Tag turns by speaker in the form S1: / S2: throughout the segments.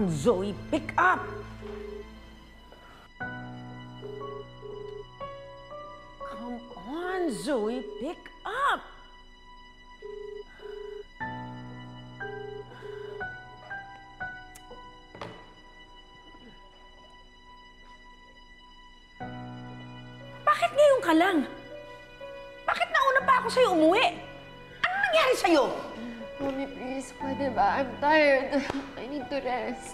S1: on, Zoe. Pick up! Come on, Zoe. Pick up! Bakit ngayon ka lang? Bakit nauna pa ako sa'yo umuwi? Ano nangyari sa'yo?
S2: Mommy, please, pwede ba? I'm tired. I need to rest.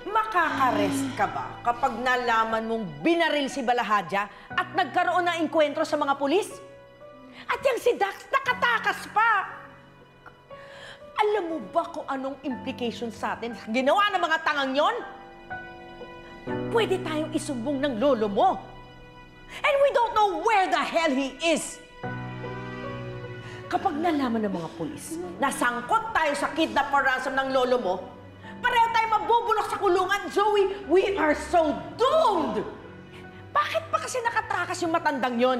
S1: Makaka-rest ka ba kapag nalaman mong binaril si Balahadja at nagkaroon ng engkwentro sa mga pulis? At yung si Dax nakatakas pa! Alam mo ba kung anong implication sa atin sa ginawa ng mga tangang yon? Pwede tayong isumbong ng lolo mo. And we don't know where the hell he is! Kapag nalaman ng mga pulis na sangkot tayo sa kidnap or ransom ng lolo mo, pareho tayo mabubulok sa kulungan, Zoe! We are so doomed! Bakit pa kasi nakatakas yung matandang yon?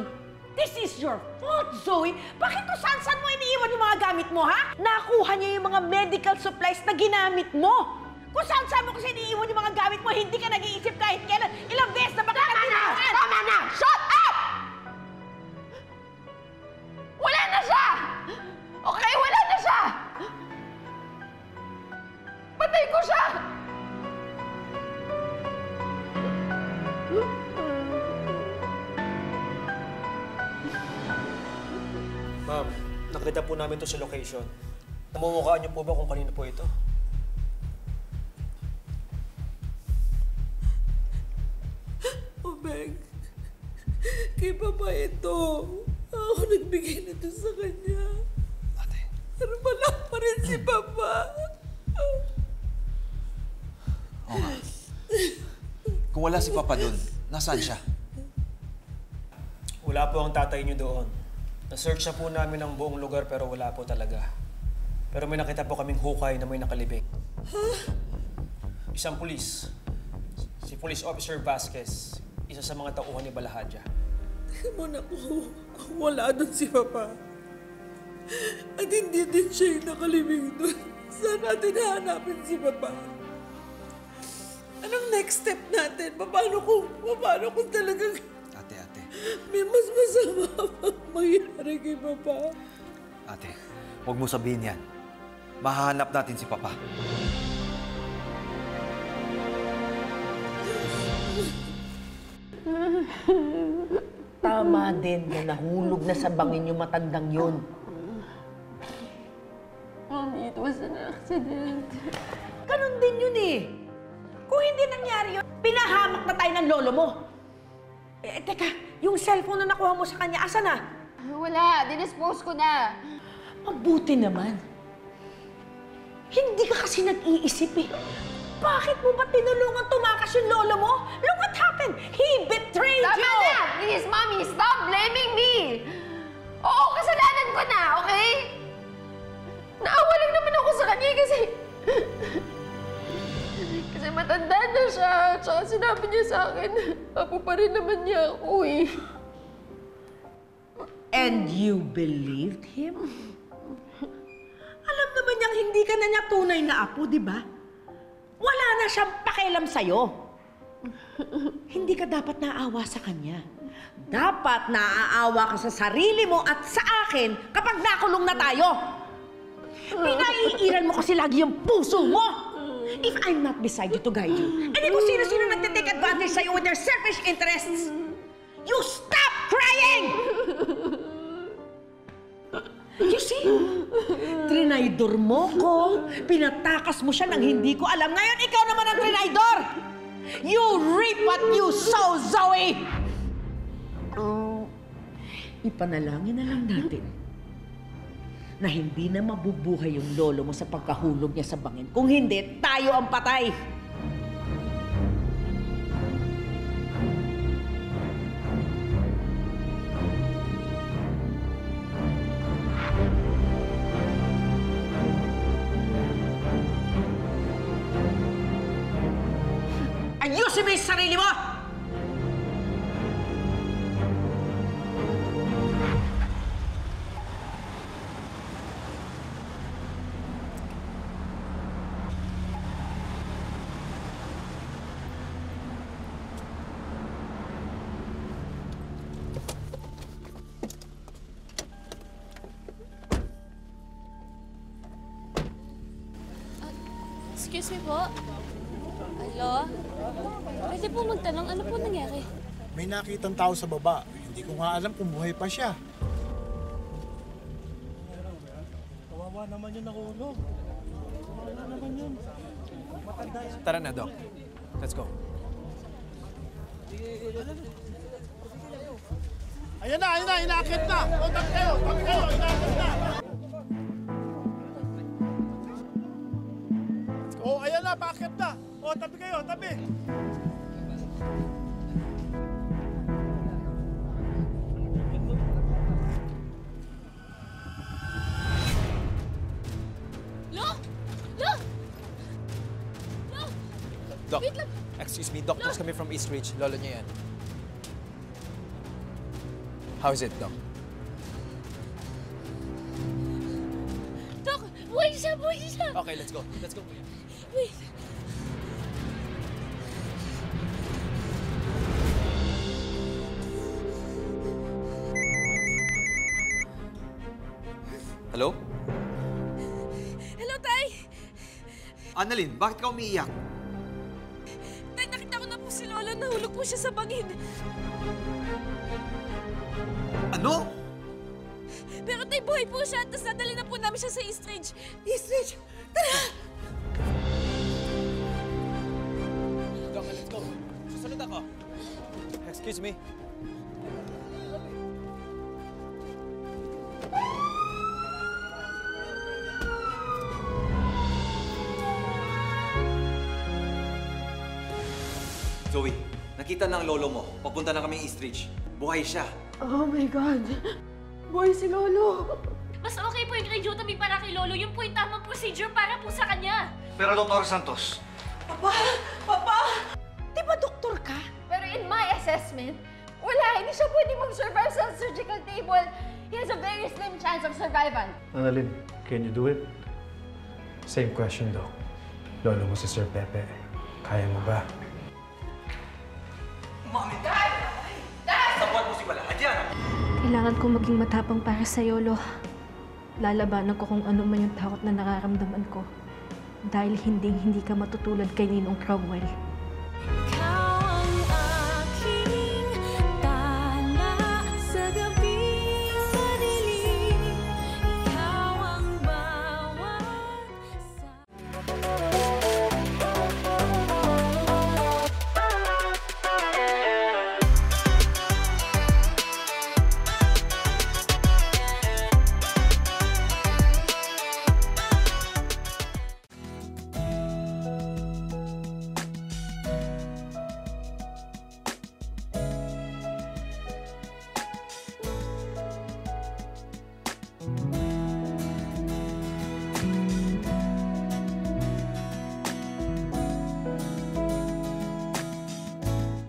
S1: This is your fault, Zoe! Bakit kung saan-saan mo iniiwan yung mga gamit mo, ha? Nakuha niya yung mga medical supplies na ginamit mo! Kung saan-saan mo kasi iniiwan yung mga gamit mo, hindi ka nag-iisip kahit kailan. Ilang beses na ba ka nag-iisip?
S2: Tama na! Shut up! Wala na siya! Okay, wala na siya! Patay ko siya!
S3: Ma'am, nakita po namin to sa location. Namumukhaan niyo po ba kung kanino po ito?
S4: Meg, kay Papa ito. Ako nagbigay nito sa kanya.
S5: Ate.
S4: Pero wala pa rin si Papa.
S5: Oo nga. Kung wala si Papa dun, nasaan siya?
S3: Wala po ang tatay niyo doon. Na-search na po namin ang buong lugar pero wala po talaga. Pero may nakita po kaming hukay na may nakalibing. Isang pulis. Si Police Officer Vasquez. Isa sa mga tauhan ni Balahadja.
S4: Tingnan mo na kung wala doon si Papa. At hindi din siya yung nakalibing doon. Saan natin hahanapin si Papa? Anong next step natin? Paano kung talagang
S5: Ate.
S4: may mas masama pang mangyari kay Papa?
S5: Ate, huwag mo sabihin yan. Mahahanap natin si Papa.
S1: Tama din na nahulog na sa bangin yung matandang yun.
S2: Mommy, it was an accident.
S1: Ganon din yun eh. Kung hindi nangyari yun, pinahamak na tayo ng lolo mo. Teka, yung cellphone na nakuha mo sa kanya, asa na?
S2: Wala, dinispose ko na.
S1: Mabuti naman. Hindi ka kasi nag-iisip eh. Bakit mo ba tinulungan tumakas yung lolo mo? Look what happened! He betrayed
S2: Tama
S1: you!
S2: na! Please, Mommy, stop blaming me! Oo, kasalanan ko na, okay? Naawa lang naman ako sa kanya kasi... kasi matanda na siya. Tsaka sinabi niya sa akin, apo pa rin naman niya ako eh.
S1: And you believed him? Alam naman niyang hindi ka na niya tunay na apo, di ba? Wala na siyang pakialam sa'yo. Hindi ka dapat naaawa sa kanya. Dapat naaawa ka sa sarili mo at sa akin kapag nakulong na tayo. Pinaiiran mo kasi lagi yung puso mo. If I'm not beside you to guide you, and kung sino-sino nagtitake advantage sa'yo with their selfish interests, you stop crying! You see? Trinaydor mo ko. Pinatakas mo siya nang hindi ko alam. Ngayon, ikaw naman ang trinaydor! You reap what you sow, Zoe! Ipanalangin na lang natin na hindi na mabubuhay yung lolo mo sa pagkahulog niya sa bangin. Kung hindi, tayo ang patay! Ayusin mo yung sarili mo!
S6: Excuse me po. Hello? Pwede po magtanong, ano po nangyari?
S7: May nakitang tao sa baba. Hindi ko nga alam kung buhay pa siya.
S3: Kawawa naman yun nakulong. Kawawa naman yun.
S5: Tara na, Doc. Let's go.
S7: Ayan na, inaakit na! O, tabi kayo, inaakit na! O, ayan na, paakit na! O, tabi kayo, tabi!
S6: Lo! Lo! Lo!
S5: Doc,
S6: Wait lang.
S5: excuse me. Doctors kami from East Ridge. Lolo niya yan. How is it, Doc?
S6: Dok! Buhay siya! Buhay siya!
S5: Okay, let's go. Let's go.
S6: Wait!
S5: Hello?
S6: Hello, Tay!
S5: Annalyn, bakit ka umiiyak?
S6: Tay, nakita ko na po si Lolo. Nahulog po siya sa bangin.
S5: Ano?
S6: Pero Tay, buhay po siya. Tapos nadali na po namin siya sa East Ridge. East Ridge! Tara!
S5: Doc, let's go. Susunod ako. Excuse me. Zoe, nakita na ang lolo mo. Papunta na kami East Ridge. Buhay siya.
S1: Oh my God. Boy, si Lolo.
S6: Mas okay po yung tracheotomy para kay Lolo. Yun po yung tamang procedure para po sa kanya.
S8: Pero Dr. Santos,
S1: Di ba doktor ka?
S2: Pero in my assessment, wala. Hindi siya pwede mag-survive sa surgical table. He has a very slim chance of survival.
S9: Annalyn, can you do it? Same question, Doc. Lolo mo si Sir Pepe. Kaya mo ba?
S5: Mami, Dad! Dad! Sabuat mo si Balahan yan!
S10: Kailangan ko maging matapang para sa Yolo. Lalabanan ko kung ano man yung takot na nararamdaman ko. Dahil hindi ka matutulad kay Ninong Cromwell.